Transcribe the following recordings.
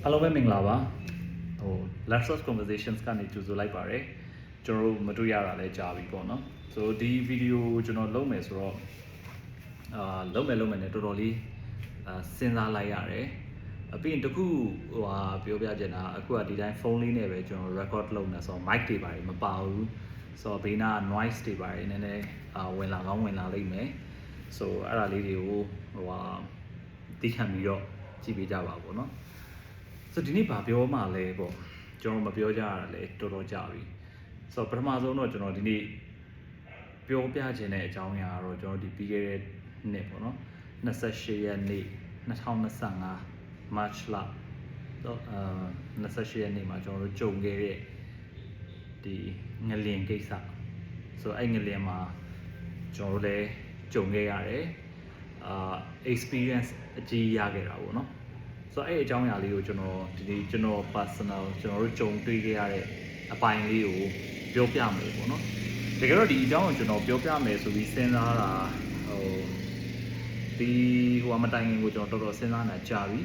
Hello ပဲမင်္ဂလာပါဟို Let's Us Conversations ကနေကြိုဆိုလိုက်ပါတယ်ကျွန်တော်တို့မတွေ့ရတာလည်းကြာပြီပေါ့နော်ဆိုဒီဗီဒီယိုကျွန်တော်လုပ်မယ်ဆိုတော့လုပ်မယ်နဲ့တော်တော်လေးစဉ်းစားလိုက်ရတယ်ပြီးရင်တခုပြောပြချင်တာအခုကဒီတိုင်းဖုန်းလေးနဲ့ပဲကျွန်တော် record လုပ်နေဆိုတော့ mic တွေပါတယ်မပါဘူးဆိုတော့ဘေးနာ noise တွေပါတယ်နည်းနည်းဝင်လာကောင်းဝင်လာလိမ့်မယ်ဆိုအဲ့ဒါလေးတွေကိုသိခံပြီးတော့ကြည့်ပေးကြပါပေါ့နော်ဆိုဒီနေ့ဗာပြောမှလဲပေါ့ကျွန်တော်မပြောကြရတာလဲတော်တော်ကြာပြီဆိုတော့ပထမဆုံးတော့ကျွန်တော်ဒီနေ့ပြောပြခြင်းတဲ့အကြောင်းအရာကတော့ကျွန်တော်ဒီပြီးခဲ့တဲ့နှစ်ပေါ့နော်28ရက်နေ့2025 March လတော့28ရက်နေ့မှာကျွန်တော်တို့ကြုံခဲ့တဲ့ဒီငလင်ကိစ္စဆိုတော့အဲ့ငလင်မှာကျွန်တော်တို့လည်းကြုံခဲ့ရတယ်experience အကြီးရခဲ့တာပေါ့နော်ဆိုတော့အဲ့အကြောင်းအရာလေးကိုကျွန်တော် personal ကျွန်တော်တို့ကြုံတွေ့ခဲ့ရတဲ့အပိုင်းလေးကိုပြောပြမယ်ပေါ့နော်တကယ်တော့ဒီအကြောင်းကိုကျွန်တော်ပြောပြမယ်ဆိုပြီးစဉ်းစားတာဒီမတိုင်ခင်ကိုကျွန်တော်တော်တော်စဉ်းစားနေတာကြာပြီ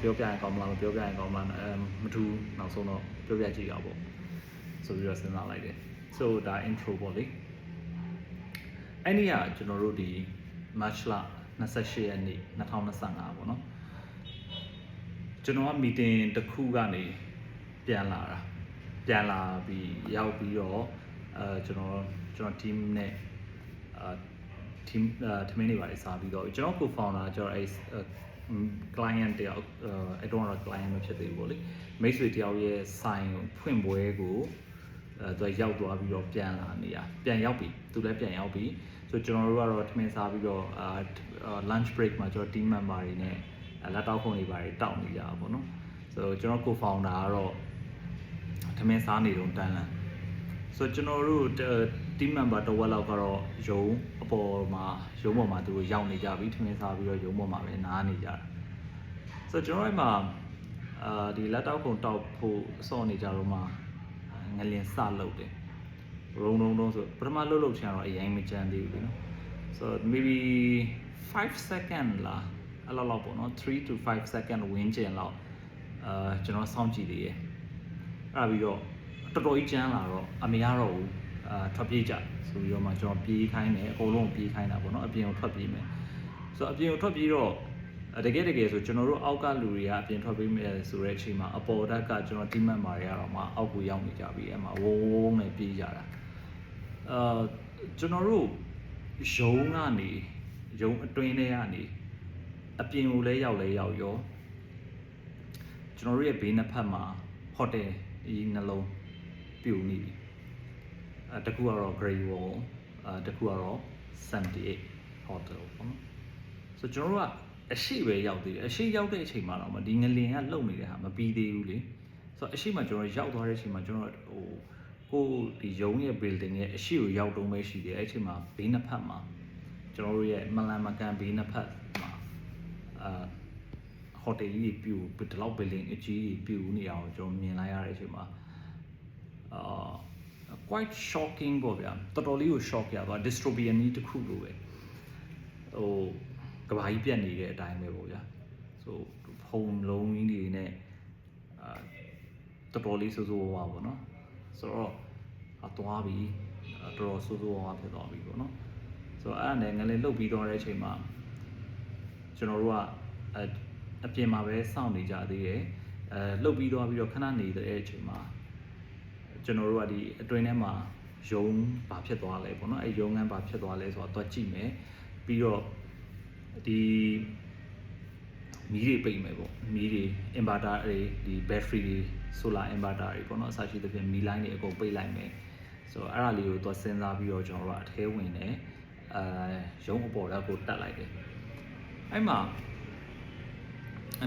ပြောပြရင်ကောင်းမလားမပြောပြရင်ကောင်းမလားမထူးနောက်ဆုံးတော့ပြောပြကြည့်ရအောင်ပေါ့ဆိုပြီးတော့စဉ်းစားလိုက်တယ်ဆိုဒါ intro ပေါ့လေအဲ့ဒီကကျွန်တော်တို့ဒီ March လ28ရက်နေ့2025ပေါ့နော်ကျွန်တော်က meeting တစ်ခုကနေပြန်လာပြီးရောက်ပြီးတော့ကျွန်တော် team နဲ့team ထမင်းတွေပါတယ်စားပြီးတော့ကျွန်တော် co-founder ကျွန်တော်အဲ့ client တယောက်အဲ့တော့ client မဖြစ်သေးဘူးပေါ့လေမိတ်ဆွေတယောက်ရဲ့ဆိုင်ဖွင့်ပွဲကိုသူရောက်သွားပြီးတော့ပြန်လာနေရပြန်ရောက်ပြီသူလည်းပြန်ရောက်ပြီဆိုကျွန်တော်တို့ကတော့ထမင်းစားပြီးတော့lunch break မှာကျွန်တော် team member တွေနဲ့laptop ဖုန်းတွေပါတယ်တောက်နေကြတာပေါ့နော်ဆိုတော့ကျွန်တော် co-founder ကတော့ထမင်းစားနေတော့တန်းလန်းဆိုတော့ကျွန်တော်တို့ team member တစ်ဝက်လောက်ကတော့ရုံပေါ်မှာသူတို့ရောက်နေကြပြီထမင်းစားပြီးတော့ရုံပေါ်မှာပဲနားနေကြတာဆိုတော့ကျွန်တော်အဲ့မှာဒီ laptop ဖုန်းတောက်ဖို့စောင့်နေကြတော့မှငလင်စလုပ်တယ်ရုံဆိုပထမလှုပ်ချင်တော့အရင်မကြမ်းသေးဘူးနော်ဆိုတော့ maybe 5 second လားအဲ့လောက်ပေါ့နော်3 to 5 second ဝင်းကျင်လောက်ကျွန်တော်စောင့်ကြည့်သေးတယ်အဲ့ပြီးတော့တော်တော်ကြီးကျန်းလာတော့အမေကတော့ထွက်ပြေးကြဆိုပြီးတော့မှကျွန်တော်ပြေးခိုင်းတယ်အကုန်လုံးပြေးခိုင်းတာပေါ့နော်အပြင်ကိုထွက်ပြေးမယ်ဆိုတော့အပြင်ကိုထွက်ပြေးတော့တကယ်ဆိုကျွန်တော်တို့အောက်ကလူတွေကအပြင်ထွက်ပြေးမယ်ဆိုတဲ့အချိန်မှာအပေါ်တက်ကကျွန်တော် team member တွေကတော့မှအောက်ကိုရောက်နေကြပြီအဲ့မှာဝုန်းနဲ့ပြေးကြတာကျွန်တော်တို့ရုံအတွင်းထဲကနေအပြင်ကိုလည်းရောက်ရောကျွန်တော်တို့ရဲ့ဘေးနှစ်ဖက်မှာဟိုတယ်ဒီနှလုံးပြိုနေပြီတခုကတော့ Great Wall တခုကတော့78 Hotel ပေါ့နော်ဆိုကျွန်တော်တို့ကအရှိပဲရောက်သေးတယ်အရှိရောက်တဲ့အချိန်မှာတော့ဒီငလင်ကလှုပ်နေတဲ့ဟာမပြီးသေးဘူးလေဆိုတော့အရှိမှကျွန်တော်ရောက်သွားတဲ့အချိန်မှာကျွန်တော်ကိုဒီရုံးရဲ့ building ရဲ့အရှိကိုရောက်တုံးပဲရှိတယ်အဲ့အချိန်မှာဘေးနှစ်ဖက်မှာကျွန်တော်တို့ရဲ့မလန်မကန်ဘေးနှစ်ဖက်မှာဟိုတယ်ကြီးပြူဒီလောက် building အကြီးပြူနေအောင်ကျွန်တော်မြင်လိုက်ရတဲ့အချိန်မှာquite shocking ပေါ့ဗျာတော်တော်လေးကို shock ရပါ dystopian ကြီးတစ်ခုလိုပဲကဘာကြီးပြတ်နေတဲ့အတိုင်းပဲပေါ့ဗျာဆိုဖုံလုံးကြီးတွေနဲ့တော်တော်လေးဆိုးဝါးပေါ့နော်ဆိုတော့သွားပြီးတော်တော်ဆိုးဝါးဖြစ်သွားပြီပေါ့နော်ဆိုတော့အဲ့ဒါနဲ့ငလင်လှုပ်ပြီးသွားတဲ့အချိန်မှာကျွန်တော်တို့ကအပြင်မှာပဲစောင့်နေကြသေးတယ်လှုပ်ပြီးသွားပြီးတော့ခဏနေတဲ့အချိန်မှာကျွန်တော်တို့ကဒီအတွင်းထဲမှာရုံဘာဖြစ်သွားလဲပေါ့နော်အဲရုံငန်းဘာဖြစ်သွားလဲဆိုတော့သွားကြည့်မယ်ပြီးတော့ဒီမီးတွေပိတ်မယ်ပေါ့မီးတွေ inverter တွေဒီ battery တွေ solar inverter တွေပေါ့နော်အစရှိသဖြင့်မီးလိုင်းတွေအကုန်ပိတ်လိုက်မယ်ဆိုတော့အဲ့ဒါလေးကိုသွားစဉ်းစားပြီးတော့ကျွန်တော်တို့အထဲဝင်တယ်ရုံအပေါ်ဓာတ်ကိုတက်လိုက်တယ်အဲ့မှာ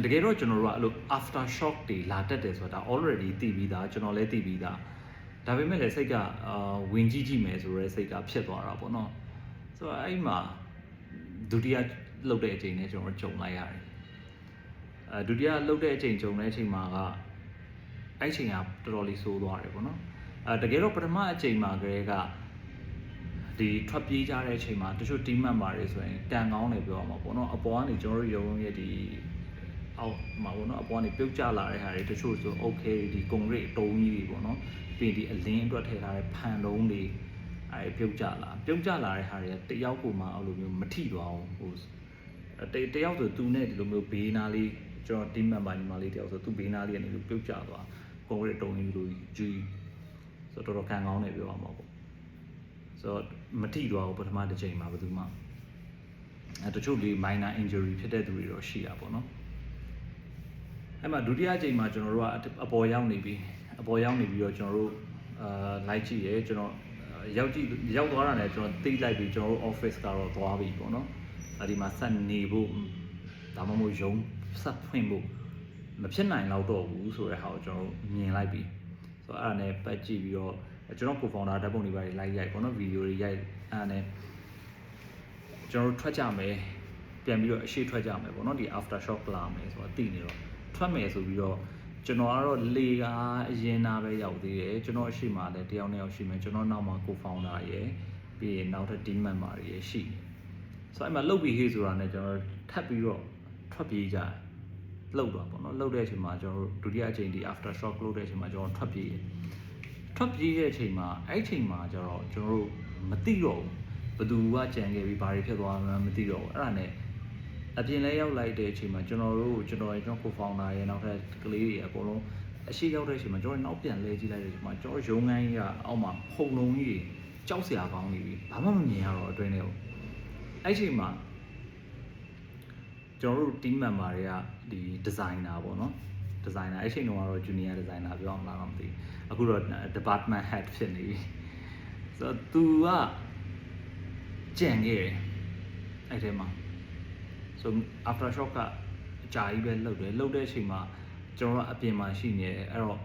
တကယ်တော့ကျွန်တော်တို့ကအဲ့လို after shock တွေလာတက်တယ်ဆိုတာ already သိပြီးသားကျွန်တော်လည်းသိပြီးသားဒါပေမဲ့လည်းစိတ်ကဝင်ကြည့်မယ်ဆိုရဲစိတ်ကဖြစ်သွားတာပေါ့နော်ဆိုတော့အဲ့မှာဒုတိယလှုပ်တဲ့အချိန်နဲ့ကျွန်တော်ကြုံလိုက်ရတယ်ဒုတိယလှုပ်တဲ့အချိန်ကြုံတဲ့အချိန်မှာကအဲ့ချိန်ကတော်တော်လေးဆိုးသွားတယ်ပေါ့နော်တကယ်တော့ပထမအချိန်မှာကလေးကဒီထွက်ပြေးကြတဲ့အချိန်မှာတချို့ team member တွေဆိုရင်ကန်ကောင်းနေပြောရမှာပေါ့နော်အပေါ်ကနေကျွန်တော်တို့ရုံရဲ့ဒီ အောက်မှာပေါ့နော်အပေါ်ကနေပြုတ်ကျလာတဲ့ဟာတွေတချို့ဆို okay ဒီ concrete အတုံးကြီးတွေပေါ့နော်ပြီးဒီအလင်းအတွက်ထည့်ထားတဲ့ဖန်တုံးတွေအဲပြုတ်ကျလာတဲ့ဟာတွေကတယောက်ကိုမှအဲ့လိုမျိုးမထိသွားအောင်ဟိုတယောက်ဆိုသူနဲ့ဒီလိုမျိုးဘေးနားလေးကျွန်တော် team member ညီမလေးတယောက်ဆိုသူဘေးနားလေးကနေပြုတ်ကျသွား concrete အတုံးကြီးလိုကြီးဆိုတော့တော်တော်ခံကောင်းတယ်ပြောရမှာပေါ့ဆိုတော့မထိသွားဘူးပထမတစ်ချိန်မှာဘယ်သူမှတချို့လေး minor injury ဖြစ်တဲ့သူတွေတော့ရှိတာပေါ့နော်အဲ့မှာဒုတိယအချိန်မှာကျွန်တော်တို့ကအပေါ်ရောက်နေပြီးတော့ကျွန်တော်တို့လိုက်ကြည့်ရဲကျွန်တော်ရောက်သွားတာနဲ့ကျွန်တော်သိလိုက်ပြီးကျွန်တော်တို့ office ကတော့သွားပြီပေါ့နော်ဒီမှာဆက်နေဖို့ဒါမှမဟုတ်ရုံးဆက်ဖွင့်ဖို့မဖြစ်နိုင်တော့ဘူးဆိုတဲ့ဟာကိုကျွန်တော်တို့မြင်လိုက်ပြီဆိုတော့အဲ့ဒါနဲ့ပတ်ကြည့်ပြီးတော့ကျွန်တော် co-founder ဓာတ်ပုံတွေပါလိုက်ရိုက်ပေါ့နော်ဗီဒီယိုတွေရိုက်အဲ့ဒါနဲ့ကျွန်တော်တို့ထွက်ကြမယ်ပြန်ပြီးတော့အရှိထွက်ကြမယ်ပေါ့နော်ဒီ after shock လာမယ်ဆိုတော့သိနေတော့ထွက်မယ်ဆိုပြီးတော့ကျွန်တော်ကတော့လေကားအရင်နာပဲရောက်သေးတယ်ကျွန်တော်အရှိမှလည်းတယောက်နဲ့ယောက်ရှိမယ်ကျွန်တော်နောက်မှာ co-founder ရယ်ပြီးရင်နောက်ထပ် team member တွေရယ်ရှိတယ်ဆိုတော့အဲ့မှာလှုပ်ပြီးဟေးဆိုတာနဲ့ကျွန်တော်ထပ်ပြီးတော့ထွက်ပြေးကြလှုပ်တော့ပေါ့နော်လှုပ်တဲ့အချိန်မှာကျွန်တော်တို့ဒုတိယအချိန်ဒီ after shock လှုပ်တဲ့အချိန်မှာကျွန်တော်ထွက်ပြေးတဲ့အချိန်မှာအဲ့အချိန်မှာကျတော့ကျွန်တော်တို့မသိတော့ဘူးဘယ်သူကကြံခဲ့ပြီးဘာတွေဖြစ်သွားမှန်းမသိတော့ဘူးအဲ့ဒါနဲ့အပြင်လဲရောက်လိုက်တဲ့အချိန်မှာကျွန်တော်co-founder ရဲ့နောက်ထပ်ကလေးတွေအကုန်လုံးအရှိရောက်တဲ့အချိန်မှာကျွန်တော်နောက်ပြန်လဲကြည့်လိုက်တဲ့အချိန်မှာကျွန်တော်ရုံငန်းကြီးကအောက်မှာဖုံလုံးကြီးကြောက်စရာကောင်းနေပြီဘာမှမမြင်ရတော့အတွင်းထဲကိုအဲ့အချိန်မှာကျွန်တော်တို့ team member တွေကဒီ designer ပေါ့နော် designer အဲ့ချိန်တုန်းကတော့ junior designer ပြောအောင်လားမသိအခုတော့ department head ဖြစ်နေပြီဆိုတော့သူကကြံခဲ့တယ်အဲ့ထဲမှာဆို after shock ကအကြာကြီးပဲလှုပ်တဲ့အချိန်မှာကျွန်တော်ကအပြင်မှာရှိနေတယ်အဲ့တော့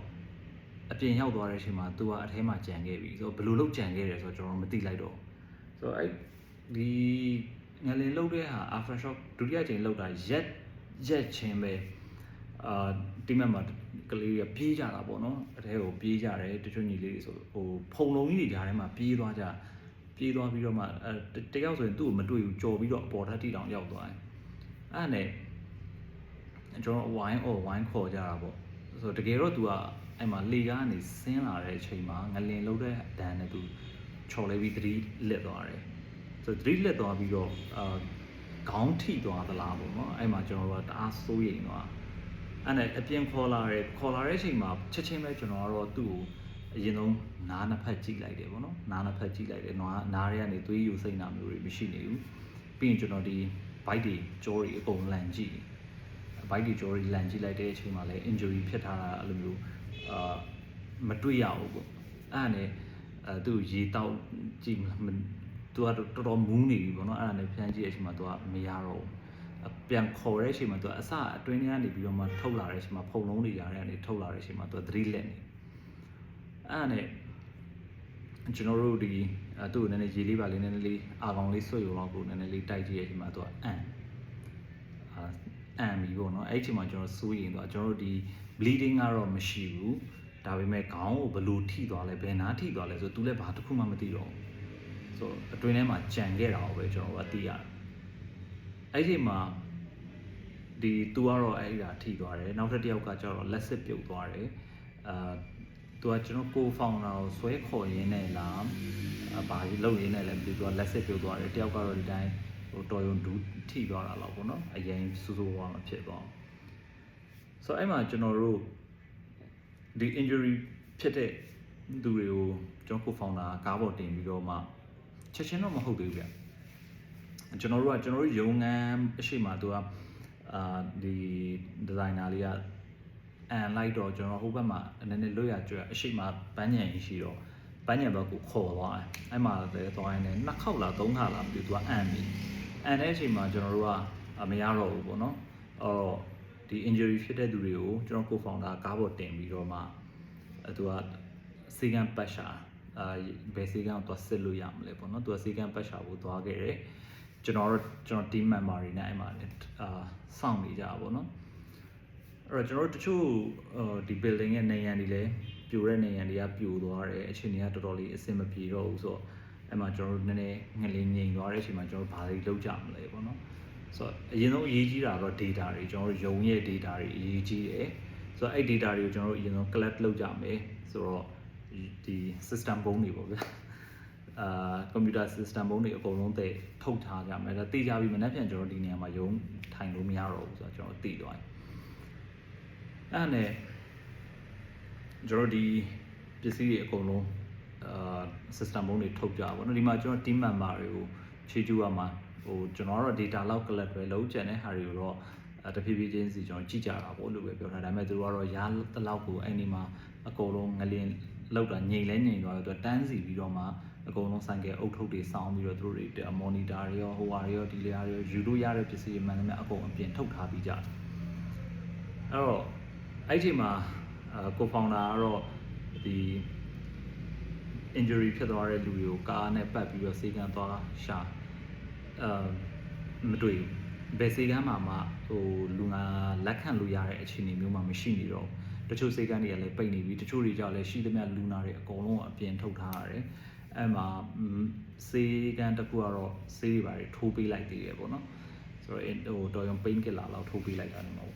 အပြင်ရောက်သွားတဲ့အချိန်မှာသူကအထဲမှာကြံခဲ့ပြီဆိုတော့ဘယ်လိုလုပ်ကြံခဲ့တယ်ဆိုတော့ကျွန်တော်မသိလိုက်တော့ဆိုတော့အဲ့ဒီငလင်လှုပ်တဲ့ဟာ after shock ဒုတိယအချိန်လှုပ်တာရက်ချင်းပဲteam member ကလေးကပြေးကြတာပေါ့နော်အထဲကိုပြေးကြတယ်တချို့ညီလေးတွေဆိုဟိုဖုံလုံးကြီးတွေကြားထဲမှာပြေးသွားပြီးတော့မှတယောက်ဆိုရင်သူ့ကိုမတွေ့ဘူးကြော်ပြီးတော့အပေါ်ထပ်တီတောင်ရောက်သွားတယ်အဲ့ဒါနဲ့ကျွန်တော်ဝိုင်းခေါ်ကြတာပေါ့ဆိုတော့တကယ်တော့ तू ကအဲ့မှာလေကားကနေဆင်းလာတဲ့အချိန်မှာငလင်လုံးတဲ့ဒဏ်နဲ့ तू ချော်လဲပြီးသတိလစ်သွားတယ်ဆိုတော့သတိလစ်သွားပြီးတော့ခေါင်းထိသွားသလားပေါ့နော်အဲ့မှာကျွန်တော်တို့ကတအားစိုးရိမ်သွားအဲ့နဲ့အပြင်ခေါ်လာတဲ့အချိန်မှာချက်ချင်းပဲကျွန်တော်ကတော့သူ့ကိုအရင်ဆုံးနားနှစ်ဖက်ကြည့်လိုက်တယ်ပေါ့နော်နားနှစ်ဖက်ကြည့်လိုက်တယ်နားထဲကနေသွေးယူစိမ့်တာမျိုးတွေမရှိနေဘူးပြီးရင်ကျွန်တော်ဒီ bike တွေကြောတွေအကုန်လန်ကြည့် bike တွေကြောတွေလန်ကြည့်လိုက်တဲ့အချိန်မှာလည်း injury ဖြစ်ထားတာအဲ့လိုမျိုးမတွေ့ရဘူးပေါ့အဲ့ဒါနဲ့သူ့ရေတောက်ကြည့်သူကတော်တော်မူးနေပြီပေါ့နော်အဲ့ဒါနဲ့ဖြန်းကြည့်တဲ့အချိန်မှာသူကမရတော့ဘူးပြန်ခေါ်တဲ့အချိန်မှာသူကအစအတွင်းထဲကနေပြီးတော့မှထုတ်လာတဲ့အချိန်မှာဖုံလုံးတွေကြားထဲကနေထုတ်လာတဲ့အချိန်မှာသူကသတိလက်နေအဲ့ဒါနဲ့ကျွန်တော်တို့ဒီသူ့ကိုနည်းနည်းရေလေးပါလေးနည်းနည်းလေးအာကောင်လေးဆွတ်ရုံတော့ကိုနည်းနည်းလေးတိုက်ကြည့်ရချိန်မှာသူကအန်ပြီပေါ့နော်အဲ့ချိန်မှာကျွန်တော်စိုးရိမ်သွားကျွန်တော်တို့ဒီ bleeding ကတော့မရှိဘူးဒါပေမဲ့ခေါင်းကိုဘယ်လိုထိသွားလဲဘယ်နားထိသွားလဲဆိုတော့သူလည်းဘာတစ်ခုမှမသိတော့ဘူးဆိုအတွင်းထဲမှာကြံခဲ့တာကိုပဲကျွန်တော်တို့အသိရတယ်အဲ့ချိန်မှာဒီသူကတော့အဲ့ဒါထိသွားတယ်နောက်ထပ်တစ်ယောက်ကကျတော့လက်စစ်ပြုတ်သွားတယ်သူကကျွန်တော် co-founder ကိုဆွဲခေါ်ရင်းနဲ့လားဘာကြီးလုပ်ရင်းနဲ့လဲသူကလက်စစ်ပြုတ်သွားတယ်တယောက်ကတော့ဒီတိုင်းဟိုတော်ရုံဒူးထိသွားတာတော့ပေါ့နော်အရင်စူးစူးဝါမဖြစ်သွားဆိုတော့အဲ့မှာကျွန်တော်တို့ဒီ injury ဖြစ်တဲ့သူတွေကိုကျွန်တော် co-founder ကားပေါ်တင်ပြီးတော့မှချက်ချင်းတော့မဟုတ်သေးဘူးဗျကျွန်တော်တို့ရုံငန်းအရှိမသူကဒီ designer လေးကအန်လိုက်တော့ကျွန်တော်ဟိုဘက်မှာနည်းနည်းလွတ်ရကြွအရှိမပန်းညံရှိတော့ပန်းညံဘက်ကိုခေါ်သွားတယ်အဲ့မှာလည်းသွားရင်လည်း2ခေါက်လား3ခါလားမသိဘူးသူကအန်ပြီအန်တဲ့အချိန်မှာကျွန်တော်တို့ကမရတော့ဘူးပေါ့နော်အော်ဒီ injury ဖြစ်တဲ့သူတွေကိုကျွန်တော် co-founder ကားပေါ်တင်ပြီးတော့မှသူကစေကံပတ်ရှာဘယ်စေကံကိုသွားစစ်လို့ရမလဲပေါ့နော်သူကစေကံပတ်ရှာဖို့သွားခဲ့တယ်ကျွန်တော် team member တွေနဲ့အဲ့မှာစောင့်နေကြပါပေါ့နော်အဲ့တော့ကျွန်တော်တို့တချို့ဒီ building ရဲ့နေရန်တွေလည်းပြိုတဲ့နေရန်တွေကပြိုသွားတယ်အချိန်တွေကတော်တော်လေးအဆင်မပြေတော့ဘူးဆိုတော့အဲ့မှာကျွန်တော်တို့နည်းနည်းငလင်းငိမ်သွားတဲ့အချိန်မှာကျွန်တော်တို့ဘာတွေလုပ်ကြမလဲပေါ့နော် ဆိုတော့အရင်ဆုံးအရေးကြီးတာတော့ data တွေကျွန်တော်တို့ယုံရဲ့ data တွေအရေးကြီးတယ်ဆိုတော့အဲ့ data တွေကိုကျွန်တော်တို့အရင်ဆုံး collect လုပ်ကြမယ်ဆိုတော့ဒီ system ဘုံတွေပေါ့ဗျာcomputer system ဘုံတွေအကုန်လုံးထုတ်ထားကြမယ်ဒါသိကြပြီမနေ့ပြန်ကျွန်တော်ဒီနေရာမှာယုံထိုင်လို့မရတော့ဘူးဆိုတော့ကျွန်တော်သိသွားတယ်အဲ့နဲ့ကျွန်တော်ဒီပစ္စည်းတွေအကုန်လုံးsystem ဘုံတွေထုတ်ကြပါဘောနော်ဒီမှာကျွန်တော် team member တွေကိုခြေကျူးရမှာဟိုကျွန်တော်ကတော့ data လောက် collect ပဲလုံးကျန်တဲ့ဟာတွေကိုတော့တဖြည်းဖြည်းချင်းစီကျွန်တော်ကြည့်ကြတာပေါ့လို့ပဲပြောထားဒါပေမဲ့သူတို့ကတော့ရားတလောက်ကိုအဲ့ဒီမှာအကုန်လုံးငလင်းလောက်တာငြိမ်လဲငြိမ်သွားတော့တန်းစီပြီးတော့မှအကုန်လုံးဆိုင်ကယ်အုပ်ထုတ်တွေစောင်းပြီးတော့သူတို့တွေ monitor တွေရောဟိုဟာတွေရောဒီလေဟာတွေရောယူလို့ရတဲ့ပစ္စည်းတွေမှန်သမျှအကုန်အပြင်ထုတ်ထားပြီးကြတယ်အဲ့တော့အဲ့ဒီမှာကို founder ကတော့ဒီ injury ဖြစ်သွားတဲ့လူတွေကိုကားနဲ့ပတ်ပြီးတော့စေကန်းသွားရှာမတွေ့ဘယ်စေကန်းမှာမှဟိုလူငါလက်ခံလို့ရတဲ့အခြေအနေမျိုးမှမရှိနေတော့တချို့စေကန်းတွေကလည်းပိတ်နေပြီတချို့တွေကြောင့်လည်းရှိသမျှလူနာတွေအကုန်လုံးအပြင်ထုတ်ထားရတယ်အဲ့မှာစေကန်းတစ်ခုကတော့ဆေးတွေပါတယ်ထိုးပေးလိုက်သေးတယ်ပေါ့နော်ဆိုတော့ဟိုတော်ရုံ pain killer လောက်ထိုးပေးလိုက်တာနေမှာပေါ့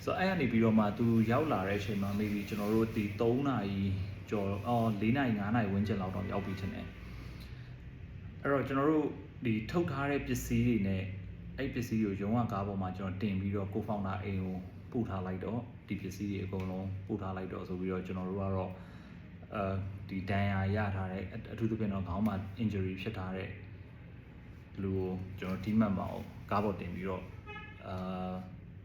ဆိုတော့အဲ့ကနေပြီးတော့မှသူရောက်လာတဲ့အချိန်မှာ maybe ကျွန်တော်တို့ဒီ3နာရီကျော်4နာရီ5နာရီဝန်းကျင်လောက်တော့ရောက်ပြီထင်တယ်အဲ့တော့ကျွန်တော်တို့ဒီထုတ်ထားတဲ့ပစ္စည်းတွေနဲ့အဲ့ပစ္စည်းကိုရုံးကကားပေါ်မှာကျွန်တော်တင်ပြီးတော့ကိုဖောင်တာအိမ်ကိုပို့ထားလိုက်တော့ဒီပစ္စည်းတွေအကုန်လုံးပို့ထားလိုက်တော့ဆိုပြီးတော့ကျွန်တော်တို့ကတော့ဒီဒဏ်ရာရထားတဲ့အထူးသဖြင့်တော့ခေါင်းမှာ injury ဖြစ်ထားတဲ့လူကိုကျွန်တော် team member ကိုကားပေါ်တင်ပြီးတော့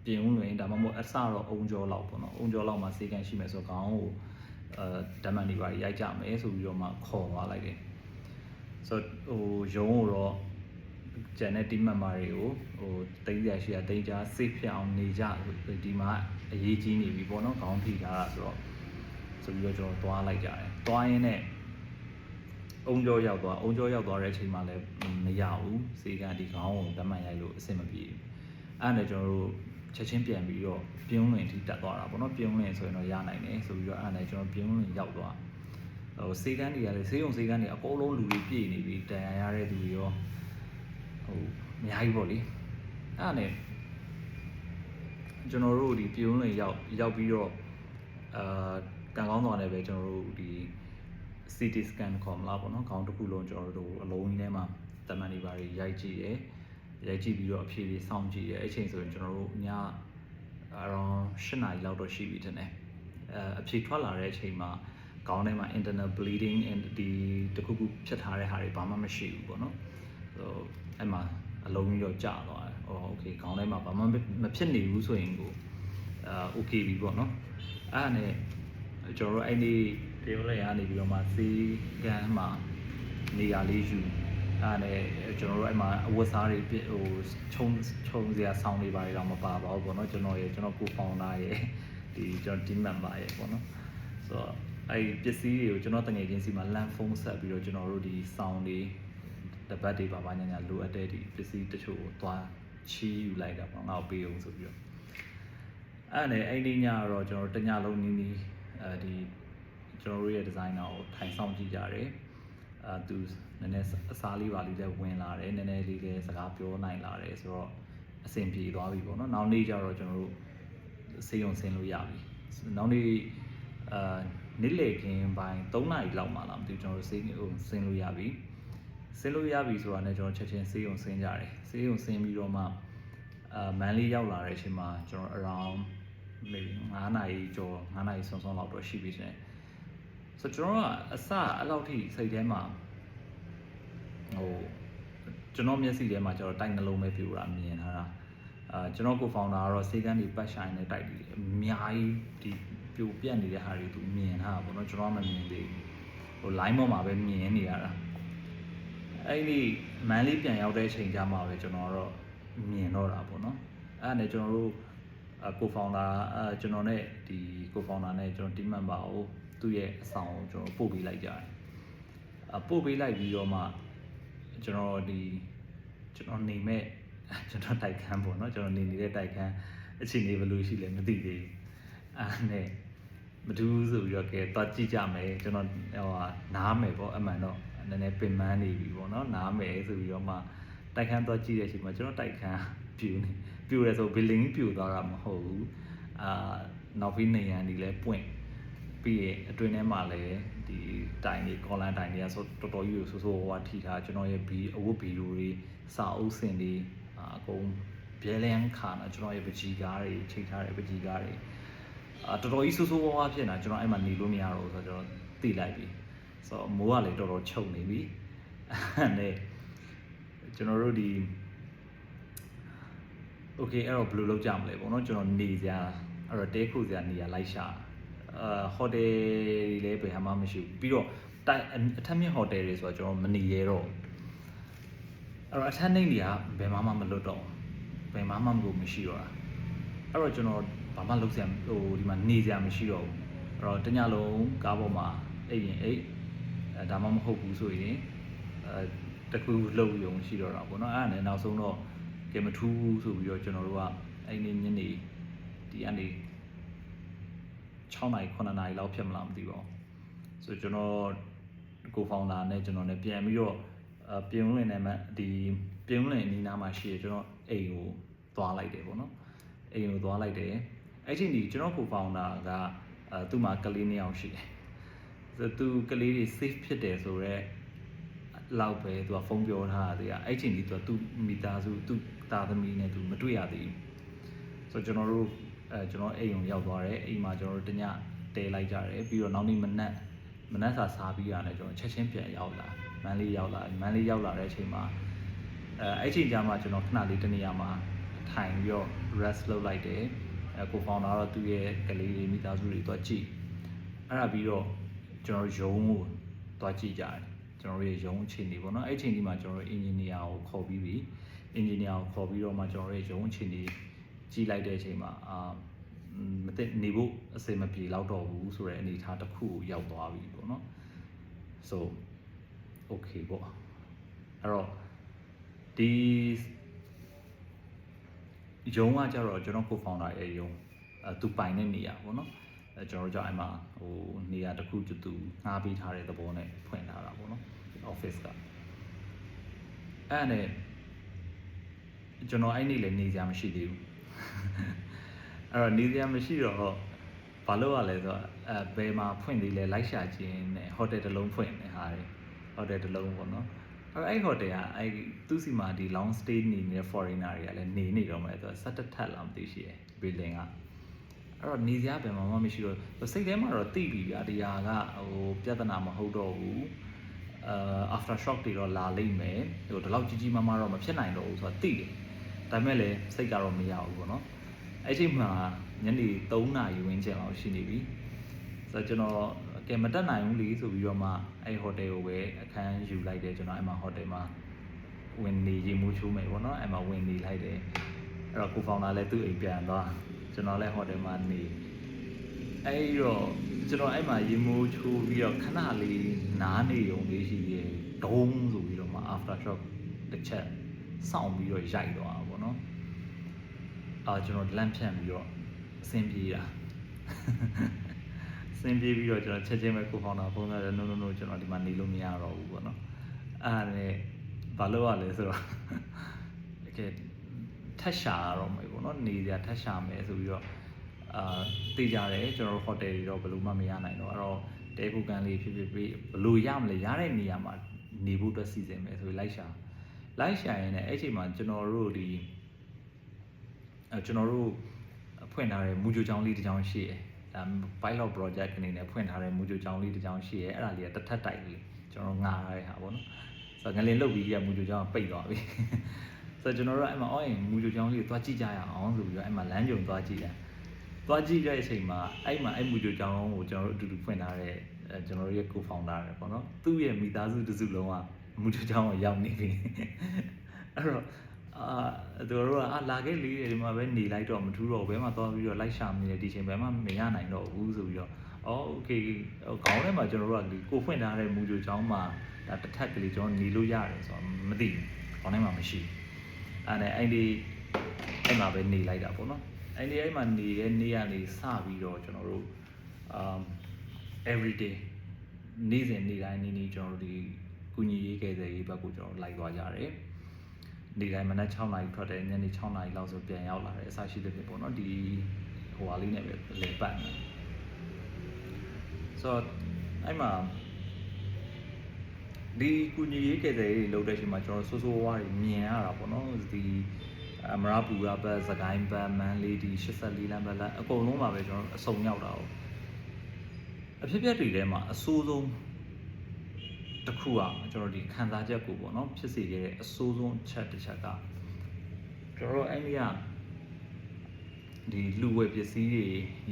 ပြင်ဦးလွင်ဒါမှမဟုတ်အစတော့အုံကျော်လောက်ပေါ့နော်အုံကျော်လောက်မှာစေကန်းရှိမယ်ဆိုတော့ခေါင်းကိုဓာတ်မှန်တွေပါရိုက်ကြမယ်ဆိုပြီးတော့မှခေါ်သွားလိုက်တယ်ဆိုတော့ဟိုရုံးကိုတော့ကျန်တဲ့ team member တွေကိုဟိုတိတ်ရရှိတာတိတ်ကြ safe ဖြစ်အောင်နေကြဒီမှာအရေးကြီးနေပြီပေါ့နော်ခေါင်းထိထားတာဆိုတော့ဆိုပြီးတော့ကျွန်တော်သွားလိုက်ကြတယ်သွားရင်းနဲ့အုံကျော်ရောက်သွားတဲ့အချိန်မှာလည်းမရဘူးစေကန်းဒီခေါင်းကိုဓာတ်မှန်ရိုက်လို့အဆင်မပြေဘူးအဲ့ဒါနဲ့ကျွန်တော်တို့ချက်ချင်းပြန်ပြီးတော့ပြုံးလင်ထိတက်သွားတာပေါ့နော်ပြုံးလင်ဆိုရင်တော့ရနိုင်တယ်ဆိုပြီးတော့အဲ့ဒါနဲ့ကျွန်တော်ပြုံးလင်ရောက်သွားဟိုစေကန်းတွေကလည်းဆေးရုံစေကန်းတွေအကုန်လုံးလူတွေပြည့်နေပြီတန်ရာရတဲ့လူတွေရောဟိုအများကြီးပေါ့လေအဲ့ဒါနဲ့ကျွန်တော်တို့ဒီပြုံးလင်ရောက်ပြီးတော့ကံကောင်းသွားတယ်ပဲကျွန်တော်တို့ဒီ CT scan ခေါ်မလားပေါ့နော်ခေါင်းတစ်ခုလုံးကျွန်တော်တို့အလုံးကြီးထဲမှာတမန်တွေပါရိုက်ကြည့်တယ်ရိုက်ကြည့်ပြီးတော့အဖြေတွေစောင့်ကြည့်ရဲအဲ့ချိန်ဆိုရင်ကျွန်တော်တို့ည around 8နာရီလောက်တော့ရှိပြီထင်တယ်အဖြေထွက်လာတဲ့အချိန်မှာခေါင်းထဲမှာ internal bleeding and ဒီတခုခုဖြစ်ထားတဲ့ဟာတွေဘာမှမရှိဘူးပေါ့နော်ဟိုအဲ့မှာအလုံးကြီးတော့ကျသွားတယ်ဟို okay ခေါင်းထဲမှာဘာမှမဖြစ်နေဘူးဆိုရင်ကိုokay ပြီပေါ့နော်အဲ့ဒါနဲ့ကျွန်တော်တို့အဲ့ဒီတေယိုလေးကနေပြီးတော့မှစီကန်းမှာနေရာလေးယူအဲ့နဲ့ကျွန်တော်တို့အဲ့မှာအဝတ်စားတွေဟိုခြုံစရာဆောင်းတွေပါတယ်တော့မပါပါဘူးပေါ့နော်ကျွန်တော်ကိုဖောင်လာရဲ့ဒီကျွန်တော် team member ရဲ့ပေါ့နော်ဆိုတော့အဲ့ပစ္စည်းတွေကိုကျွန်တော်တငယ်ချင်းစီမှာလမ်းဖုန်းဆက်ပြီးတော့ကျွန်တော်တို့ဒီဆောင်းတွေတပတ်တွေပါညာလိုအပ်တဲ့ဒီပစ္စည်းတချို့ကိုသွားချီးယူလိုက်တာပေါ့ငါ့ကိုပေးအောင်ဆိုပြီးတော့အဲ့နဲ့အဲ့ဒီညကတော့ကျွန်တော်တညလုံးနီးနီးဒီကျွန်တော်တို့ရဲ့ designer ကိုထိုင်ဆောင်ကြည့်ကြတယ်သူနည်းနည်းအစားလေးပါလေးလည်းဝင်လာတယ်နည်းနည်းလေးလည်းစကားပြောနိုင်လာတယ်ဆိုတော့အဆင်ပြေသွားပြီပေါ့နော်နောက်နေ့ကျတော့ကျွန်တော်တို့ဆေးရုံဆင်းလို့ရပြီနောက်နေ့နေ့လည်ခင်းပိုင်း3နာရီလောက်မှလားမသိဘူးကျွန်တော်တို့ဆေးရုံဆင်းလို့ရပြီဆိုတာနဲ့ကျွန်တော်ချက်ချင်းဆေးရုံဆင်းကြတယ်ဆေးရုံဆင်းပြီးတော့မှမန်လေးရောက်လာတဲ့အချိန်မှာကျွန်တော် around maybe 9နာရီကျော်9နာရီဆုံးလောက်တော့ရှိပြီရှင်ဆိုကျွန်တော်ကအစအဲ့လောက်ထိစိတ်ထဲမှာဟိုကျွန်တော်မျက်စိထဲမှာကျွန်တော်တိုက်နှလုံးပဲပြူတာမြင်ထားတာကျွန်တော်ကို founder ကတော့စေကန်းဒီပတ်ဆိုင်နဲ့တိုက်တယ်အများကြီးဒီပြိုပြက်နေတဲ့ဟာတွေသူမြင်ထားတာပေါ့နော်ကျွန်တော်မမြင်သေးဘူးဟို line ပေါ်မှာပဲမြင်နေရတာအဲ့ဒီမန်လေးပြန်ရောက်တဲ့အချိန်ကျမှပဲကျွန်တော်တော့မြင်တော့တာပေါ့နော်အဲ့ဒါနဲ့ကျွန်တော်တို့ကို founder ကျွန်တော်နဲ့ဒီကို founder နဲ့ကျွန်တော် team member ကိုသူ့ရဲ့အဆောင်ကိုကျွန်တော်ပို့ပေးလိုက်ကြတယ်ပို့ပေးလိုက်ပြီးတော့မှကျွန်တော်နေမဲ့ကျွန်တော်တိုက်ခန်းပေါ့နော်ကျွန်တော်နေနေတဲ့တိုက်ခန်းအခြေအနေဘယ်လိုရှိလဲမသိသေးဘူးအဲ့နဲ့မတူးဆိုပြီးတော့ကဲသွားကြည့်ကြမယ်ကျွန်တော်ဟိုနားမယ်ပေါ့အမှန်တော့နည်းနည်းပင်ပန်းနေပြီပေါ့နော်နားမယ်ဆိုပြီးတော့မှတိုက်ခန်းသွားကြည့်တဲ့အချိန်မှာကျွန်တော်တိုက်ခန်း ပြိုတယ်ဆို building ပြိုသွားတာမဟုတ်ဘူးနောက်ပြီးနေရန်ဒီလဲပွင့်ပြီးရင်အတွင်းထဲမှာလည်းဒီတိုင်တွေကော်လန်တိုင်တွေကဆိုတော်တော်ကြီးဆိုးဝါးထိထားကျွန်တော်ရဲ့အဝတ်ဗီဒီယိုတွေစာအုပ်စင်တွေအကုန်ပြဲလန်းခါတာကျွန်တော်ရဲ့ပကြီးကားတွေချိန်ထားတဲ့ပကြီးကားတွေတော်တော်ကြီးဆိုးဝါးဖြစ်နေတာကျွန်တော်အဲ့မှာနေလို့မရတော့ဘူးဆိုတော့ကျွန်တော်သိလိုက်ပြီဆိုတော့မိုးကလည်းတော်တော်ချုပ်နေပြီအဲ့ကျွန်တော်တို့ဒီ okay အဲ့တော့ဘယ်လိုလုပ်ကြမလဲပေါ့နော်ကျွန်တော်နေစရာအဲ့တော့တဲခုစရာနေရာလိုက်ရှာဟိုတယ်တွေလည်းဘယ်မှမရှိဘူးပြီးတော့အထက်မြင့်ဟိုတယ်တွေဆိုတော့ကျွန်တော်မနေရတော့အဲ့တော့အထက်နှိမ့်တွေကဘယ်မှမလွတ်တော့ဘယ်မှမမရှိတော့တာအဲ့တော့ကျွန်တော်ဘာမှလုပ်စရာဒီမှာနေစရာမရှိတော့ဘူးအဲ့တော့တညလုံးကားပေါ်မှာအိပ်ရင်အိပ်ဒါမှမဟုတ်ဘူးဆိုရင်တခုလှုပ်ရုံရှိတော့တာပေါ့နော်အဲ့ဒါနဲ့နောက်ဆုံးတော့ကဲမထူးဆိုပြီးတော့ကျွန်တော်တို့ကအဲ့ဒီညနေဒီအနေ6နာရီ9နာရီလောက်ဖြစ်မလားမသိပါဘူးဆိုကျွန်တော်ကိုဖောင်ဒါနဲ့ကျွန်တော်နဲ့ပြန်ပြီးတော့ပြုံးလင်နဲ့မှဒီပြုံးလင်အနီးနားမှာရှိရကျွန်တော်အိမ်ကိုသွားလိုက်တယ်ပေါ့နော်အိမ်ကိုသွားလိုက်တယ်အဲ့ချိန်ဒီကျွန်တော်ကိုဖောင်ဒါကသူ့မှာကလေး2ယောက်ရှိတယ်ဆိုသူကလေးတွေ safe ဖြစ်တယ်ဆိုတော့လောက်ပဲသူကဖုန်းပြောထားတာအဲ့ချိန်ဒီသူမိသားစုသူသားသမီးနဲ့သူမတွေ့ရသေးဘူးဆိုတော့ကျွန်တော်တို့ကျွန်တော်အိမ်ကိုရောက်သွားတယ်အိမ်မှာကျွန်တော်တို့တညတဲလိုက်ကြတယ်ပြီးတော့နောက်နေ့မနက်စာစားပြီးရတယ်ကျွန်တော်ချက်ချင်းပြန်ရောက်လာမန်းလေးရောက်လာတဲ့အချိန်မှာအဲ့ချိန်ကျမှကျွန်တော်ခဏလေးတနေရာမှာထိုင်ပြီးတော့ rest လုပ်လိုက်တယ်ကိုဖောင်တာတော့သူ့ရဲ့ကလေးတွေမိသားစုတွေသွားကြည့်အဲ့ဒါပြီးတော့ကျွန်တော်ရုံးကိုသွားကြည့်ကြတယ်ကျွန်တော်ရဲ့ရုံးအခြေအနေပေါ့နော်အဲ့ချိန်ဒီမှာကျွန်တော်တို့ engineer ကိုခေါ်ပြီးပြီ engineer ကိုခေါ်ပြီးတော့မှကျွန်တော်ရဲ့ရုံးအခြေအနေကြည့်လိုက်တဲ့အချိန်မှာမသိနေဖို့အစင်မပြေတော့တော့ဘူးဆိုတဲ့အနေအထားတစ်ခုကိုရောက်သွားပြီပေါ့နော် so okay ပေါ့အဲ့တော့ဒီရုံးကကြတော့ကျွန်တော် co-founder ရဲ့ရုံးသူပိုင်တဲ့နေရာပေါ့နော်ကျွန်တော်တို့ကြောင့်အဲ့မှာနေရာတစ်ခုတူငှားပေးထားတဲ့သဘောနဲ့ဖွင့်ထားတာပေါ့နော် office ကအဲ့နဲ့ကျွန်တော်အဲ့နေ့လည်းနေစရာမရှိသေးဘူးအဲ့တော့နေစရာမရှိတော့ဘာလို့ရလဲဆိုတော့ဘယ်မှာဖွင့်သေးလဲလိုက်ရှာခြင်းနဲ့ဟိုတယ်တစ်လုံးဖွင့်နေဟာတယ်ဟိုတယ်တစ်လုံးပေါ့နော်အဲ့ဟိုတယ်ကအဲ့သူ့စီမှာဒီ long stay နေတဲ့ foreigner တွေကလည်းနေတော့မယ်ဆိုတော့17ထပ်လားမသိရှိရယ် building ကအဲ့တော့နေစရာဘယ်မှာမှမရှိတော့စိတ်ထဲမှာတော့သိပြီဗျာဒီဟာကပြဿနာမဟုတ်တော့ဘူးafter shock တွေတော့လာလိမ့်မယ်ဒီလောက်ကြီးမားမားတော့မဖြစ်နိုင်တော့ဘူးဆိုတော့သိတယ်ဒါပေမဲ့လည်းစိတ်ကတော့မရဘူးပေါ့နော်အဲ့ချိန်မှာညနေ3နာရီဝန်းကျင်လောက်ရှိနေပြီဆိုတော့ကျွန်တော်ကဲမတက်နိုင်ဘူးလေဆိုပြီးတော့မှအဲ့ဟိုတယ်ကိုပဲအခန်းယူလိုက်တယ်ကျွန်တော်အဲ့မှာဟိုတယ်မှာဝင်နေရေမိုးချိုးမယ်ပေါ့နော်အဲ့မှာဝင်နေလိုက်တယ်အဲ့တော့ကိုဖောင်တာလည်းသူ့အိမ်ပြန်သွားကျွန်တော်လည်းဟိုတယ်မှာနေအဲ့တော့ကျွန်တော်အဲ့မှာရေမိုးချိုးပြီးတော့ခဏလေးနားနေုံလေးရှိသေးတယ်ဒုံးဆိုပြီးတော့မှ after shock တစ်ချက်စောင့်ပြီးတော့ရိုက်သွားတာပေါ့နော်ကျွန်တော်လန့်ဖြန့်ပြီးတော့အဆင်ပြေတာအဆင်ပြေပြီးတော့ကျွန်တော်ချက်ချင်းပဲကိုဖောင်တာပုံစံ no ကျွန်တော်ဒီမှာနေလို့မရတော့ဘူးပေါ့နော်အဲ့ဒါနဲ့ဘာလို့ရလဲဆိုတော့တကယ်ထက်ရှာရတော့မယ်ပေါ့နော်နေစရာထက်ရှာမယ်ဆိုပြီးတော့သိကြတယ်ကျွန်တော်တို့ဟိုတယ်တွေတော့ဘယ်လိုမှမရနိုင်တော့အဲ့တော့တဲကူကန်လေးဖြစ်ဘယ်လိုရမလဲရတဲ့နေရာမှာနေဖို့အတွက်စီစဉ်မယ်ဆိုပြီးလိုက်ရှာရင်လည်းအဲ့ချိန်မှာကျွန်တော်တို့ဖွင့်ထားတဲ့မူဂျိုချောင်းလေးတစ်ချောင်းရှိတယ်pilot project အနေနဲ့ဖွင့်ထားတဲ့မူဂျိုချောင်းလေးတစ်ချောင်းရှိတယ်အဲ့ဒါလေးကတစ်ထပ်တိုက်လေးကျွန်တော်ငှားရတဲ့ဟာပေါ့နော်ဆိုတော့ငလင်လုတ်ပြီးမူဂျိုချောင်းပိတ်သွားပြီဆိုတော့ကျွန်တော်တို့အဲ့မှာမူဂျိုချောင်းလေးကိုသွားကြည့်ကြရအောင်ဆိုပြီးတော့အဲ့မှာလမ်းကြုံသွားကြည့်တဲ့အချိန်မှာအဲ့မူဂျိုချောင်းကိုကျွန်တော်တို့အတူတူဖွင့်ထားတဲ့ကျွန်တော်တို့ရဲ့ co-founder တွေပေါ့နော်သူ့ရဲ့မိသားစုတစ်စုလုံးကမူဂျိုချောင်းကိုရောက်နေပြီအဲ့တော့သူတို့ကလာခဲ့လေဒီမှာပဲနေလိုက်တော့မထူးတော့ဘဲမှာသွားပြီးတော့လိုက်ရှာနေတယ်ဒီချိန်ဘဲမှာမရနိုင်တော့ဘူးဆိုပြီးတော့โอเคခေါင်းထဲမှာကျွန်တော်တို့ကဒီကိုဖွင့်ထားတဲ့မူဂျိုချောင်းမှာဒါတစ်ထပ်ကလေးကျွန်တော်နေလို့ရတယ်ဆိုတော့မသိဘူးခေါင်းထဲမှာမရှိအဲ့မှာပဲနေလိုက်တာပေါ့နော်အဲ့မှာနေတဲ့နေ့ကနေစပြီးတော့ကျွန်တော်တို့everyday နေ့စဉ်နေ့တိုင်းနေ့ကျွန်တော်တို့ဒီကုညီရေးကယ်ဆယ်ရေးဘက်ကိုကျွန်တော်လိုက်သွားကြတယ် နေတိုင်းမနက်6နာရီထွက်တယ်ညနေ6နာရီလောက်ဆိုပြန်ရောက်လာတယ်အစရှိတဲ့ဖြစ်ပေါ့နော်ဒီဟိုဟာလေးနဲ့ပဲလေပတ်နေဆိုတော့အဲ့မှာဒီကုညီရေးကယ်ဆယ်ရေးလုပ်တဲ့အချိန်မှာကျွန်တော်စိုးစိုးဝါးတွေမြင်ရတာပေါ့နော်ဒီအမရပူရဘတ်စကိုင်းဘတ်မန်လေးဒီ84လမ်းဘတ်လမ်းအကုန်လုံးပါပဲကျွန်တော်အစုံရောက်တာ哦အဖြစ်အပျက်တွေထဲမှာအဆိုးဆုံးတစ်ခုอ่ะကျွန်တော်ဒီခံစားချက်ကိုပေါ့နော်ဖြစ်စေခဲ့တဲ့အဆိုးဆုံးချက်တစ်ချက်ကကျွန်တော်အဲ့ဒီကဒီလူဝယ်ပစ္စည်းတွေ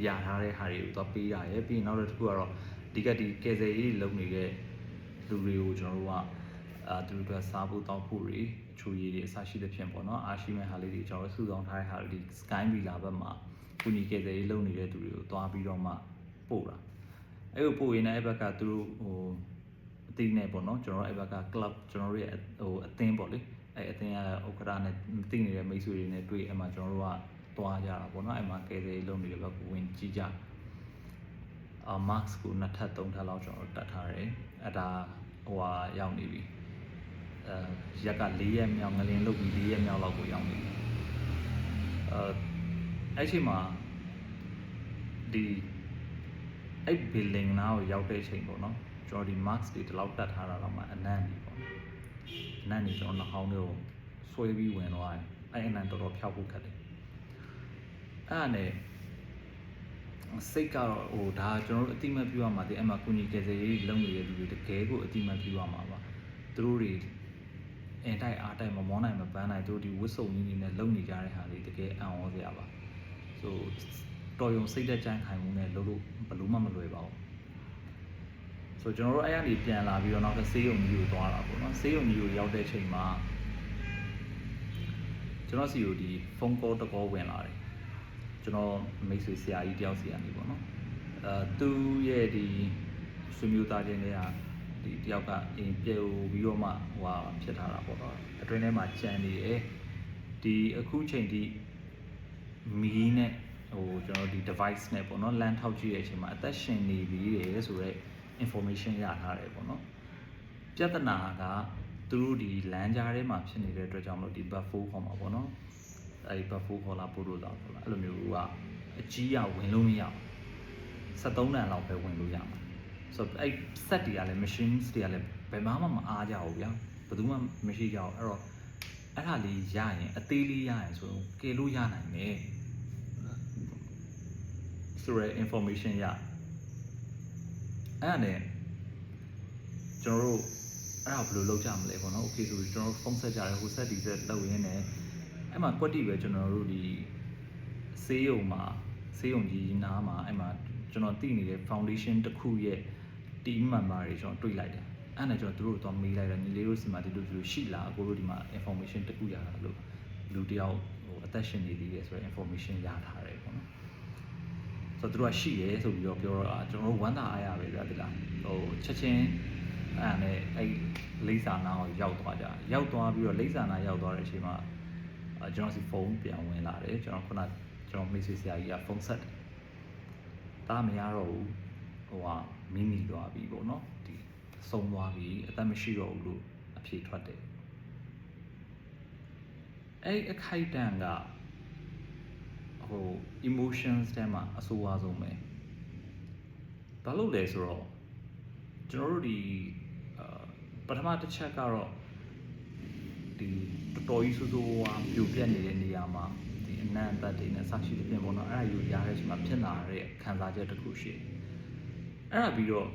ရထားတဲ့ဟာတွေကိုသွားပေးတာရယ်ပြီးနောက်တစ်ခုကတော့ဒီကဒီကယ်ဆယ်ရေးလုပ်နေတဲ့လူတွေကိုကျွန်တော်တို့ကသူတို့ကစားဖို့တောက်ဖို့တွေအချိုရည်တွေအစရှိတဲ့ဖြစ်ပေါ့နော်အားရှိမဲ့ဟာလေးတွေကျွန်တော်စုဆောင်ထားတဲ့ဟာတွေဒီ Sky Villa ဘက်မှာကုညီကယ်ဆယ်ရေးလုပ်နေတဲ့သူတွေကိုသွားပြီးတော့မှပို့တာအဲ့ကိုပို့ရင်းနဲ့အဲ့ဘက်ကသူတို့ဟိုအသီးနဲ့ပေါ့နော်ကျွန်တော်တို့အဲ့ဘက်က club ကျွန်တော်တို့ရဲ့ဟိုအသင်းပေါ့လေအဲ့အသင်းကဥက္ကဋ္ဌနဲ့သိနေတဲ့မိတ်ဆွေတွေနဲ့တွေ့အဲ့မှာကျွန်တော်တို့ကသွားကြတာပေါ့နော်အဲ့မှာကယ်ဆယ်ရေးလုပ်နေတဲ့ဘက်ကိုဝင်ကြည့်ကြmask ကို2ထပ်3ထပ်လောက်ကျွန်တော်တက်ထားတယ်အဲ့ဒါဟိုဟာရောက်နေပြီရက်က4ရက်မြောက်ငလင်းလုပ်ပြီး4ရက်မြောက်လောက်ကိုရောက်နေပြီအဲ့ချိန်မှာဒီအဲ့ building နားကိုရောက်တဲ့အချိန်ပေါ့နော်ကျွန်တော်ဒီ mask တွေဒီလောက်တက်ထားတာတော့မှအနံ့နေပေါ့အနံ့နေကျွန်တော်နှာခေါင်းတွေကိုဆွဲပြီးဝင်သွားတယ်အဲ့အနံ့တော်တော်ဖျောက်ဖို့ခက်တယ်အဲ့ဒါနဲ့စိတ်ကတော့ဟိုဒါကျွန်တော်တို့အတိမတ်ပြရမှာဒီအဲ့မှာကုညီကယ်ဆယ်ရေးလုပ်နေတဲ့လူတွေတကယ်ကိုအတိမတ်ပြရမှာပါသူတို့တွေအင်တိုက်အားတိုက်မမောနိုင်မပန်းနိုင်သူတို့ဒီဝစ်စုံကြီးနေနဲ့လုပ်နေကြတဲ့ဟာတွေတကယ်အံ့ဩစရာပါဆိုတော်ရုံစိတ်သက်ကြမ်းခိုင်မှုနဲ့လုပ်လို့ဘယ်လို့မှမလွယ်ပါဘူးဆိုကျွန်တော်တို့အဲ့ရနေပြန်လာပြီးတော့နောက်တစ်ဆေးရုံကြီးကိုသွားတာပေါ့နော်ဆေးရုံကြီးကိုရောက်တဲ့အချိန်မှာကျွန်တော်စီကိုဒီဖုန်းကောတကောဝင်လာတယ်ကျွန်တော်မိတ်ဆွေဆရာကြီးတယောက်စီကနေပေါ့နော်သူရဲ့ဒီဆွေမျိုးသားချင်းတွေကဒီတယောက်ကအိမ်ပြေပြီးတော့မှဟိုဟာဖြစ်ထားတာပေါ့တော့အတွင်းထဲမှာကြံနေတယ်ဒီအခုချိန်ဒီမီးနဲ့ဟိုကျွန်တော်ဒီ device နဲ့ပေါ့နော်လမ်းထောက်ကြည့်တဲ့အချိန်မှာအသက်ရှင်နေပြီတယ်ဆိုတော့ information ရထားတယ်ပေါ့နော်ပြဿနာကသူတို့ဒီလမ်းကြားထဲမှာဖြစ်နေတဲ့အတွက်ကြောင့်မလို့ဒီ buff 4ခေါ်မှာပေါ့နော်အဲ့ဒီ buff 4ခေါ်လာပို့လို့တော့ခေါ်လာအဲ့လိုမျိုးကအကြီးရဝင်လို့မရဘူး73တန်လောက်ပဲဝင်လို့ရမှာဆိုတော့အဲ့ set တွေကလည်း machines တွေကလည်းဘယ်မှမအားကြဘူးဗျာဘယ်သူမှမရှိကြဘူးအဲ့တော့အဲ့ဒါလေးရရင်အသေးလေးရရင်ဆိုတော့ကယ်လို့ရနိုင်တယ်ဆိုရယ် information ရအဲ့ဒါနဲ့ကျွန်တော်တို့အဲ့ဒါဘယ်လိုလုပ်ကြမလဲပေါ့နော် okay ဆိုကျွန်တော်တို့ဖုန်းဆက်ကြတယ်ဟိုဆက်ဒီဆက်လုပ်ရင်းနဲ့အဲ့မှာကွက်တီပဲကျွန်တော်တို့ဒီဆေးရုံကြီးနားမှာအဲ့မှာကျွန်တော်တည်နေတဲ့ foundation တစ်ခုရဲ့ team member တွေကျွန်တော်တွေ့လိုက်တယ်အဲ့ဒါကျွန်တော်တို့တော့မေးလိုက်တယ်ညီလေးတို့စီမှာဒီလိုရှိလားကိုတို့ဒီမှာ information တစ်ခုရတာလို့လူတယောက်ဟိုအသက်ရှင်နေသေးတယ်ဆိုတော့ information ရထားတယ်ပေါ့နော်ဆိုတော့သူတို့ကရှိရဲဆိုပြီးတော့ပြောတော့ကျွန်တော်တို့ဝမ်းသာအားရပဲဗျာဒီလားဟိုချက်ချင်းအဲ့ဒါနဲ့အဲ့လိမ့်စာနာကိုရောက်သွားကြရောက်သွားပြီးတော့လိမ့်စာနာရောက်သွားတဲ့အချိန်မှာကျွန်တော်စီဖုန်းပြန်ဝင်လာတယ်ကျွန်တော်ခုနကျွန်တော်မိတ်ဆွေဆရာကြီးကဖုန်းဆက်တယ်ဒါမရတော့ဘူးဟိုကမိမိသွားပြီပေါ့နော်ဒီဆုံးသွားပြီအသက်မရှိတော့ဘူးလို့အဖြေထွက်တယ်အဲ့အခိုက်တန့်ကဟို emotions ထဲမှာအဆိုးအဆုံးပဲဘာလို့လဲဆိုတော့ကျွန်တော်တို့ဒီပထမတစ်ချက်ကတော့ဒီတော်တော်ကြီးဆိုးဆိုးဝါးပြိုပြက်နေတဲ့နေရာမှာဒီအနံ့အသက်တွေနဲ့ဆက်ရှိတဲ့ပြင်ပေါ့နော်အဲ့ဒါယူရတဲ့အချိန်မှာဖြစ်လာတဲ့ခံစားချက်တစ်ခုရှိတယ်အဲ့ဒါပြီးတော့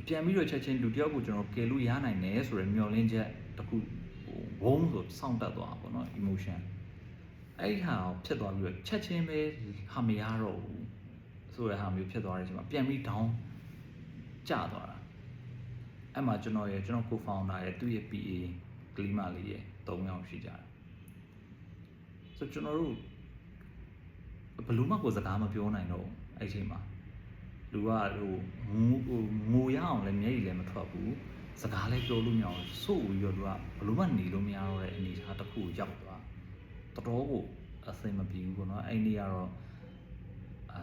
ပြန်ပြီးတော့ချက်ချင်းလူတယောက်ကိုကျွန်တော်ကယ်လို့ရနိုင်တယ်ဆိုရယ်မျှော်လင့်ချက်တစ်ခုဝုန်းဆိုစောင့်တက်သွားပေါ့နော် emotion အဲ့ဟာဖြစ်သွားပြီးတော့ချက်ချင်းပဲဟာမရတော့ဘူးဆိုရဟာမျိုးဖြစ်သွားတဲ့အချိန်မှာပြန်ပြီး down ကျသွားတာအဲ့မှာကျွန်တော် co-founder ရဲ့သူ့ရဲ့ PA ကလီမာလေးရဲ့3ယောက်ရှိကြတယ်ဆိုကျွန်တော်တို့ဘယ်လို့မှကိုစကားမပြောနိုင်တော့အဲ့ချိန်မှာလူကဟိုငိုရအောင်လည်းမျက်ရည်လည်းမထွက်ဘူးစကားလည်းပြောလို့မရအောင်စိုးပြီးတော့သူကဘယ်လို့မှနေလို့မရတော့တဲ့အနေအထားတစ်ခုကိုရောက်သွားတော်တော်ကိုအဆင်မပြေဘူးပေါ့နော်အဲ့နေ့ကတော့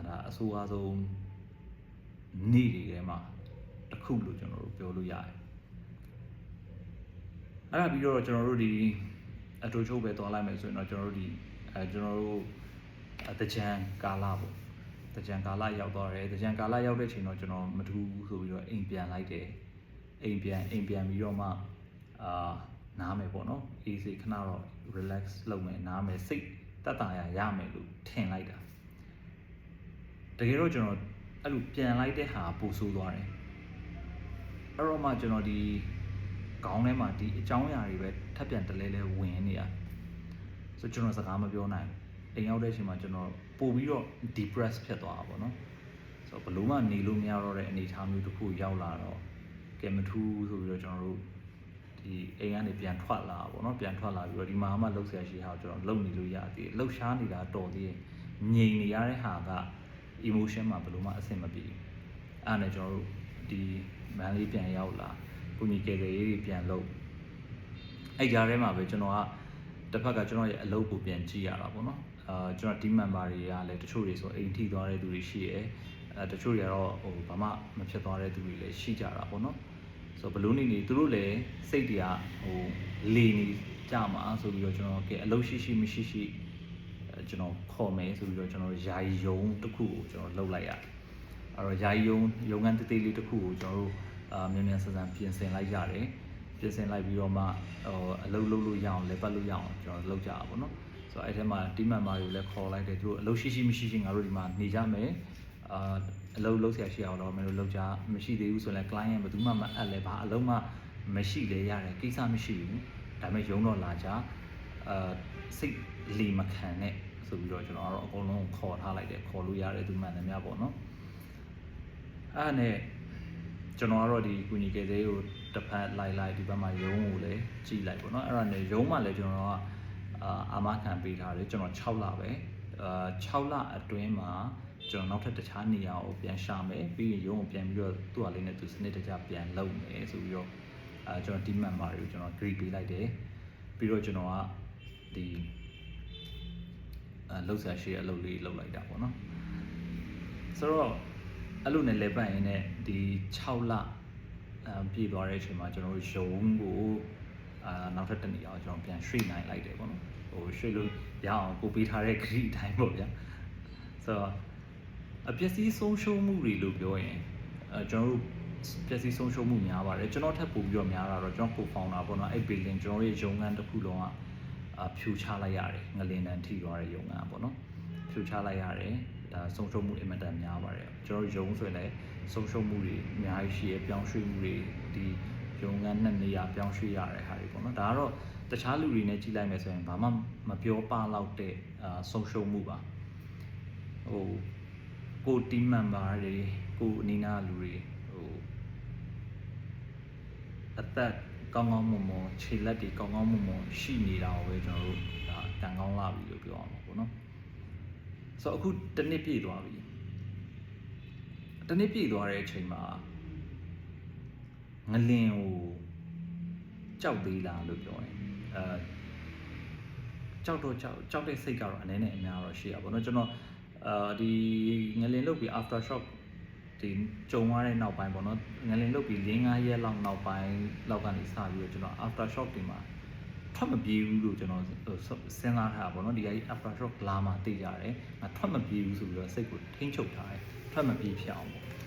ဒါအဆိုးအဆုံးနေ့တွေထဲမှာတစ်ခုလို့ကျွန်တော်တို့ပြောလို့ရတယ်အဲ့ဒါပြီးတော့ကျွန်တော်တို့ဒီ အတူချိုးပဲသွားလိုက်မယ်ဆိုရင်တော့ကျွန်တော်တို့ဒီကျွန်တော်တို့တကြံကာလပေါ့တကြံကာလရောက်သွားတယ်တကြံကာလရောက်တဲ့ချိန်တော့ကျွန်တော်မထူးဆိုပြီးတော့အိမ်ပြန်လိုက်တယ်အိမ်ပြန်ပြီးတော့မှနားမယ်ပေါ့နော်အေးစိတ်ခဏတော့ relax လုပ်မယ်နားမယ်စိတ်တက်တာရမယ်လို့ထင်လိုက်တာတကယ်တော့ကျွန်တော်အဲ့လိုပြန်လိုက်တဲ့ဟာပိုဆိုးသွားတယ်အဲ့တော့မှကျွန်တော်ဒီခေါင်းထဲမှာဒီအကြောင်းအရာတွေပဲထပ်ပြန်တလဲလဲဝင်နေရဆိုကျွန်တော်စကားမပြောနိုင်အိမ်ရောက်တဲ့အချိန်မှာကျွန်တော်ပို့ပြီးတော့ depress ဖြစ်သွားတာပေါ့နော်ဆိုတော့ဘလို့မှနေလို့မရတော့တဲ့အနေအထားမျိုးတစ်ခုရောက်လာတော့ကဲမထူးဆိုပြီးတော့ကျွန်တော်တို့ဒီအိမ်ကနေပြန်ထွက်လာပေါ့နော်ပြန်ထွက်လာပြီးတော့ဒီမှာမှလှုပ်ရှားရှိဟာကျွန်တော်လှုပ်နေလို့ရသေးတယ်လှုပ်ရှားနေတာတော်သေးတယ်ငြိမ်နေရတဲ့ဟာက emotion မှာဘလို့မှအဆင်မပြေအဲ့ဒါနဲ့ကျွန်တော်တို့ဒီမန်လေးပြန်ရောက်လာကိုကြီးကဲကဲရေးတွေပြန်လုပ်အဲ့ကြားထဲမှာပဲကျွန်တော်ကတစ်ဖက်ကကျွန်တော်ရဲ့အလုပ်ကိုပြန်ကြည့်ရတာပေါ့နော်ကျွန်တော် team member တွေကလည်းတချို့တွေဆိုအိမ်ထိသွားတဲ့သူတွေရှိရယ်တချို့တွေကတော့ဟိုဘာမှမဖြစ်သွားတဲ့သူတွေလည်းရှိကြတာပေါ့နော်ဆိုဘလို့နေသူတို့လည်းစိတ်တွေကဟိုလေနေကြမှာဆိုပြီးတော့ကျွန်တော်ကဲအလုပ်ရှိမရှိကျွန်တော်ခေါ်မယ်ဆိုပြီးတော့ကျွန်တော်ယာယီယုံတစ်ခုကိုကျွန်တော်လုပ်လိုက်ရတယ်အဲ့တော့ယာယီယုံငန်းတေးသေးလေးတစ်ခုကိုကျွန်တော်တို့မြန်ဆန်ပြင်ဆင်လိုက်ရတယ်ပြင်ဆင်လိုက်ပြီးတော့မှအလုပ်လုပ်လို့ရအောင်လည်းပတ်လို့ရအောင်ကျွန်တော်လုပ်ကြတာပေါ့နော်ဆိုတော့အဲ့ထဲမှာ team member တွေလည်းခေါ်လိုက်တယ်သူတို့အလုပ်ရှိမရှိငါတို့ဒီမှာနေကြမယ်အလုပ်လုပ်ဆရာရှိအောင်တော့မင်းတို့လုပ်ကြမရှိသေးဘူးဆိုရင် client ဘယ်သူမှမအပ်လဲဘာအလုပ်မှမရှိလဲရတယ်ကိစ္စမရှိဘူးဒါပေမဲ့ရုံတော့လာကြစိတ်လီမခံနဲ့ဆိုပြီးတော့ကျွန်တော်ကတော့အကုန်လုံးခေါ်ထားလိုက်တယ်ခေါ်လို့ရတယ်သူမှန်တယ်များပေါ့နော်အဲ့ဒါနဲ့ကျွန်တော်ကတော့ဒီကုညီကယ်သေးကိုတစ်ဖက်လိုက်ဒီဘက်မှာရုံးကိုလည်းကြည့်လိုက်ပေါ့နော်အဲ့ဒါနဲ့ရုံးမှာလည်းကျွန်တော်ကအာမခံပေးထားတယ်ကျွန်တော်6လပဲ6လအတွင်းမှာကျွန်တော်နောက်ထပ်တခြားနေရာကိုပြန်ရှာမယ်ပြီးရင်ရုံးကိုပြန်ပြီးတော့သူ့အလေးနဲ့သူစနစ်တကျပြန်လုပ်မယ်ဆိုပြီးတော့ကျွန်တော် team member တွေကိုကျွန်တော် agree ပေးလိုက်တယ်ပြီးတော့ကျွန်တော်ကဒီလှုပ်ရှားရှိတဲ့အလုပ်လေးလုပ်လိုက်တာပေါ့နော်ဆိုတော့အဲ့လိုနဲ့လဲပတ်ရင်လည်းဒီ6လပြည့်သွားတဲ့အချိန်မှာကျွန်တော်တို့ရုံးကိုနောက်ထပ်တစ်နေရာကိုကျွန်တော်ပြန်ရွှေ့နိုင်လိုက်တယ်ပေါ့နော်ဟိုရွှေ့လို့ရအောင်ပို့ပေးထားတဲ့ဂရိအတိုင်းပေါ့ဗျာဆိုတော့အပျက်စီးဆုံးရှုံးမှုတွေလို့ပြောရင်ကျွန်တော်တို့ပျက်စီးဆုံးရှုံးမှုများပါတယ်ကျွန်တော်ထပ်ပို့ပြီးတော့များတာတော့ကျွန်တော် co-founder ပေါ့နော်အဲ့ building ကျွန်တော်ရဲ့ရုံးခန်းတစ်ခုလုံးကဖြူချလိုက်ရတယ်ငလင်တန်းထိသွားတဲ့ရုံးခန်းပေါ့နော်ဖြူချလိုက်ရတယ်ဒါဆုံးရှုံးမှုအင်မတန်များပါတယ်ကျွန်တော်ရုံးဆိုရင်လည်းဆုံးရှုံးမှုတွေအများကြီးရှိရပြောင်းရွှေ့မှုတွေဒီရုံးခန်းနှစ်နေရာပြောင်းရွှေ့ရတဲ့ဟာတွေပေါ့နော်ဒါကတော့တခြားလူတွေနဲ့ကြည့်လိုက်မယ်ဆိုရင်ဘာမှမပြောပလောက်တဲ့ဆုံးရှုံးမှုပါဟိုကို team member တွေကိုအနီးနားလူတွေဟိုအသက်ကောင်းကောင်းမွန်မွန်ခြေလက်တွေကောင်းကောင်းမွန်မွန်ရှိနေတာကိုပဲကျွန်တော်တို့ဒါတန်ကောင်းလာပြီလို့ပြောအောင်ပေါ့နော်ဆိုတော့အခုတစ်နှစ်ပြည့်သွားပြီတစ်နှစ်ပြည့်သွားတဲ့အချိန်မှာငလင်ကိုကြောက်သေးလားလို့ပြောရင်ကြောက်တဲ့စိတ်ကတော့အနေနဲ့အများတော့ရှိရပါတော့ကျွန်တော်ဒီငလင်လုတ်ပြီး after shock ဒီကြုံရတဲ့နောက်ပိုင်းပေါ့နော်ငလင်လုတ်ပြီး4-5 ရက်လောက်နောက်ပိုင်းလောက်ကနေစပြီးတော့ကျွန်တော် after shock တွေမှာထွက်မပြေးဘူးလို့ကျွန်တော်စဉ်းစားထားတာပေါ့နော်ဒီအကြီး after shock လာမှသိကြတယ်ငါထွက်မပြေးဘူးဆိုပြီးတော့စိတ်ကိုထိန်းချုပ်ထားတယ်ထွက်မပြေးဖြစ်အောင်ပေါ့ဆို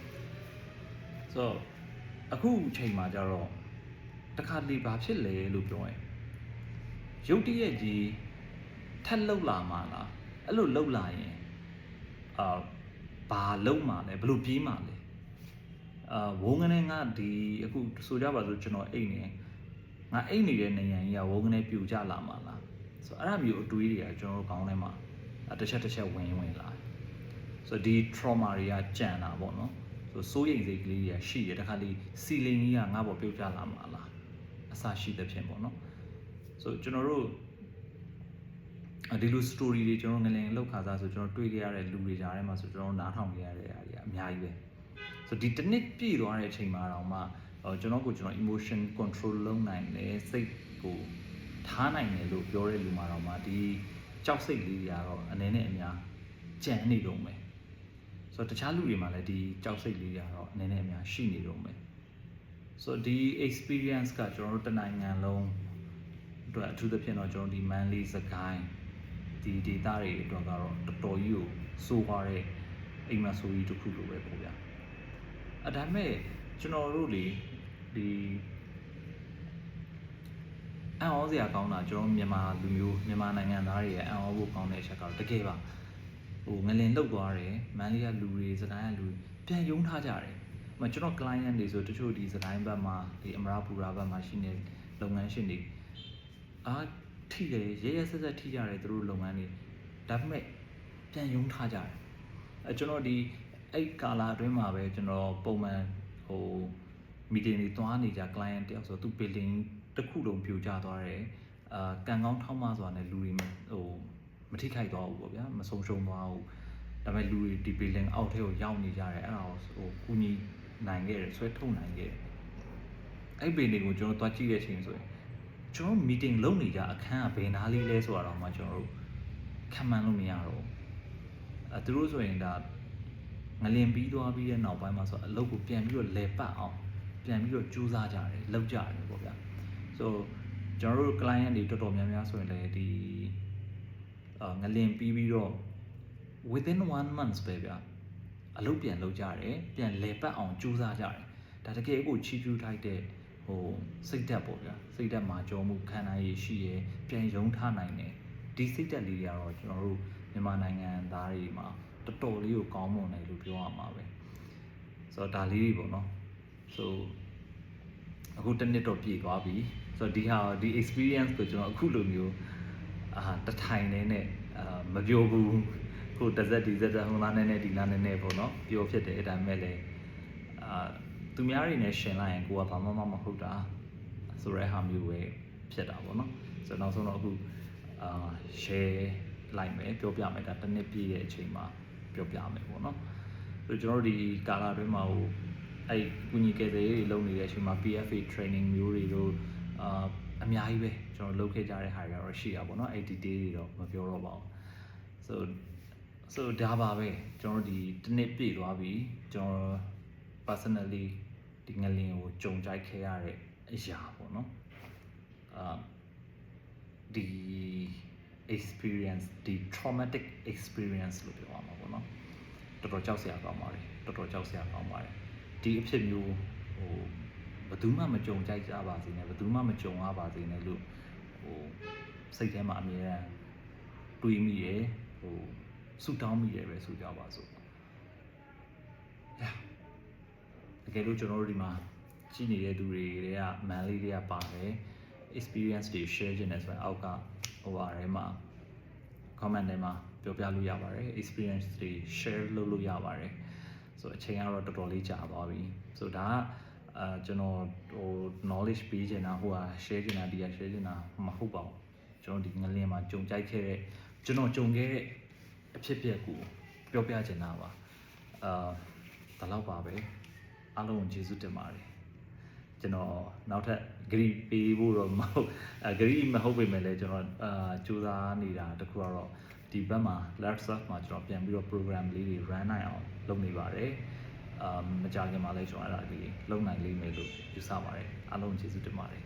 တော့အခုချိန်မှာကျတော့တခါလေဘာဖြစ်လဲလို့ပြောရင်ရုတ်တရက်ကြီးထက်လှုပ်လာမှလားအဲ့လိုလှုပ်လာရင်ဘာလှုပ်မှလဲဘယ်လိုပြေးမှလဲဝုန်းကနေငါဒီအခုဆိုကြပါစို့ကျွန်တော်အိတ်နေငါအိတ်နေတဲ့နေရန်ကြီးကဝုန်းကနေပြူကျလာမှလားဆိုတော့အဲ့ဒါမျိုးအတွေးတွေကကျွန်တော်တို့ခေါင်းထဲမှာတစ်ချက်ဝင်လာဆိုတော့ဒီ trauma တွေကကြံတာပေါ့နော်စိုးရိမ်စိတ်ကလေးတွေကရှိရတခါလေစီလင်ကြီးကငါ့ဘောပြုတ်ကျလာမှာလားအစရှိသဖြင့်ပေါ့နော်ဆိုကျွန်တော်တို့ဒီလို story တွေကျွန်တော်ငလင်လောက်ခါစားဆိုကျွန်တော်တွေ့ခဲ့ရတဲ့လူတွေကြားထဲမှာဆိုကျွန်တော်နားထောင်ခဲ့ရတဲ့အရာတွေအများကြီးပဲဆိုဒီတစ်နှစ်ပြည့်သွားတဲ့အချိန်မှာတော့မှကျွန်တော် emotion control လုပ်နိုင်တယ်စိတ်ကိုထားနိုင်တယ်လို့ပြောတဲ့လူမှာတော့မှဒီကြောက်စိတ်လေးတွေကတော့အနေနဲ့အများကြံနေတော့မယ်ဆိုတော့တခြားလူတွေမှာလည်းဒီကြောက်စိတ်လေးတွေကတော့အနေနဲ့အများရှိနေတော့မယ်ဆိုတော့ဒီ experience ကကျွန်တော်တို့တနိုင်ငံလုံး အတွက်အထူးသဖြင့်တော့ကျွန်တော်ဒီ Manly စကိုင်းဒီ data တွေအတွက်ကတော့တော်တော်ကြီးကိုစိုးသွားတဲ့အိမ်မဆိုးကြီးတစ်ခုလိုပဲပေါ့ဗျာအဲ့ဒါမဲ့ကျွန်တော်တို့လေဒီအံ့ဩစရာကောင်းတာကျွန်တော်မြန်မာလူမျိုးမြန်မာနိုင်ငံသားတွေရဲ့အံ့ဩဖို့ကောင်းတဲ့အချက်ကတော့တကယ်ပါဟိုငလင်လှုပ်သွားတယ်မန်လေးကလူတွေစကိုင်းကလူပြန်ယုံထားကြတယ်။ကျွန်တော် client တွေဆိုတချို့ဒီစကိုင်းဘက်မှာဒီအမရပူရာဘက်မှာရှိနေလုပ်ငန်းရှင်တွေအားထိတယ်ရဲရဲဆက်ဆက်ထိကြတယ်သူတို့လုပ်ငန်းတွေဒါပေမဲ့ပြန်ယုံထားကြတယ်။ကျွန်တော်ဒီအဲ့ကာလာအတွင်းမှာပဲကျွန်တော်ပုံမှန်ဟို meeting တွေတွားနေကြ client တယောက်ဆိုသူ building တစ်ခုလုံးပြိုကျသွားတယ်ကန်ကောင်းထောက်မစွာနဲ့လူတွေဟိုမထိခိုက်သွားဘူးပေါ့ဗျာမဆုံးရှုံးသွားဘူးဒါပေမဲ့လူတွေဒီ building အောက်ထဲကိုရောက်နေကြတယ်အဲ့ဒါဟိုကူညီနိုင်ခဲ့တယ်ဆွဲထုတ်နိုင်ခဲ့တယ်အဲ့ building ကိုကျွန်တော်တွားကြည့်တဲ့အချိန်ဆိုရင်ကျွန်တော် meeting လုပ်နေကြအခန်းကဘယ်နားလေးလဲဆိုတာတော့မှကျွန်တော်တို့ခံမှန်းလို့မရတော့သူတို့ဆိုရင်ဒါငလင်ပြီးသွားပြီးတဲ့နောက်ပိုင်းမှာဆိုအလုပ်ကိုပြန်ပြီးတော့လဲပတ်အောင်ပြန်ပြီးတော့ကြိုးစားကြတယ်လုပ်ကြတယ်ပေါ့ဗျာဆိုကျွန်တော်တို့ client တွေတော်တော်များများဆိုရင်လည်းဒီငလင်ပြီးပြီးတော့ within 1 month ပဲဗျာအလုပ်ပြန်လုပ်ကြတယ်ပြန်လဲပတ်အောင်ကြိုးစားကြတယ်ဒါတကယ်ကိုချီးကျူးထိုက်တဲ့ဟိုစိတ်ဓာတ်ပေါ့ဗျာစိတ်ဓာတ်မှာကြောမှုခံနိုင်ရရှိရပြန်ယုံထားနိုင်တယ်ဒီစိတ်ဓာတ်လေးတွေကတော့ကျွန်တော်တို့မြန်မာနိုင်ငံသားတွေမှာတော်တော်လေးကိုကောင်းမွန်တယ်လို့ပြောရမှာပဲဆိုတော့ဒါလေးတွေပေါ့နော်ဆိုအခုတစ်နှစ်တော့ပြည့်သွားပြီဆိုတော့ဒီ experience ကိုကျွန်တော်အခုလိုမျိုးတထိုင်နဲ့မပြောဘူးကိုတစ်စက်ဒီစက်ဟိုလားနဲ့ဒီလားနဲ့ပေါ့နော်ပြောဖြစ်တယ်အဲ့ဒါမဲ့လေသူများတွေနဲ့ရှင်လိုက်ရင်ကိုကဘာမှမဟုတ်တာဆိုရဲဟာမျိုးပဲဖြစ်တာပေါ့နော်ဆိုတော့နောက်ဆုံးတော့အခုshare လိုက်မယ်ပြောပြမယ်ဒါတစ်နှစ်ပြည့်ရဲ့အချိန်မှာပြောပြမယ်ပေါ့နော်ဆိုတော့ကျွန်တော်တို့ဒီကာလာအတွင်းမှာဟိုအဲ့ကုညီကယ်ဆယ်ရေးတွေလုပ်နေတဲ့အချိန်မှာ PFA training မျိုးတွေတို့အများကြီးပဲကျွန်တော်လုပ်ခဲ့ကြတဲ့ဟာတွေတော့ရှိတာပေါ့နော်အဲ့ detail တွေတော့မပြောတော့ပါဘူး so ဒါပါပဲကျွန်တော်ဒီတစ်နှစ်ပြည့်သွားပြီကျွန်တော် personally ဒီငလင်ကိုကြုံကြိုက်ခဲ့ရတဲ့အရာပေါ့နော်ဒီ experience ဒီ traumatic experience လို့ပြောရမှာပေါ့နော်တော်တော်ကြောက်စရာကောင်းပါတယ်တော်တော်ကြောက်စရာကောင်းပါတယ်ဒီအဖြစ်မျိုးဟိုဘယ်သူမှမကြုံကြိုက်ကြပါစေနဲ့ဘယ်သူမှမကြုံရပါစေနဲ့လို့ဟိုစိတ်ထဲမှာအမြဲတမ်းတွေးမိရဟိုဆူတောင်းမိရပဲဆိုကြပါစို့တကယ်လို့ကျွန်တော်တို့ဒီမှာကြည့်နေတဲ့သူတွေကမန်လေးတွေကပါတယ် experience တွေ share ခြင်းနဲ့ဆိုရင်အောက်ကဟိုဟာထဲမှာ comment ထဲမှာပြောပြလို့ရပါတယ် experience တွေ share လုပ်လို့ရပါတယ်ဆိုအချိန်ကတော့တော်တော်လေးကြာသွားပြီဆိုဒါကကျွန်တော်ဟို knowledge ပေးချင်တာဟိုဟာ share ချင်တာဒီဟာ share ချင်တာမဟုတ်ပါဘူးကျွန်တော်ဒီငလင်းမှာကြုံကြိုက်ခဲ့တဲ့ကျွန်တော်ကြုံခဲ့တဲ့အဖြစ်အပျက်ကိုပြောပြချင်တာပါဒါတော့ပါပဲအားလုံးကျေးဇူးတင်ပါတယ်ကျွန်တော်နောက်ထပ် grade ပေးဖို့တော့မဟုတ်grade မဟုတ်ပေမဲ့လည်းကျွန်တော်စူးစမ်းနေတာတခုကတော့ဒီဘက်မှာ left surf မှာကျွန်တော်ပြန်ပြီးတော့ program လေးတွေ run နိုင်အောင်လုပ်နေပါတယ်မကြခင်မှာလည်းကျွန်တော်အဲ့ဒါလေးလုပ်နိုင်လိမ့်မယ်လို့ယူဆပါတယ်အားလုံးကျေးဇူးတင်ပါတယ်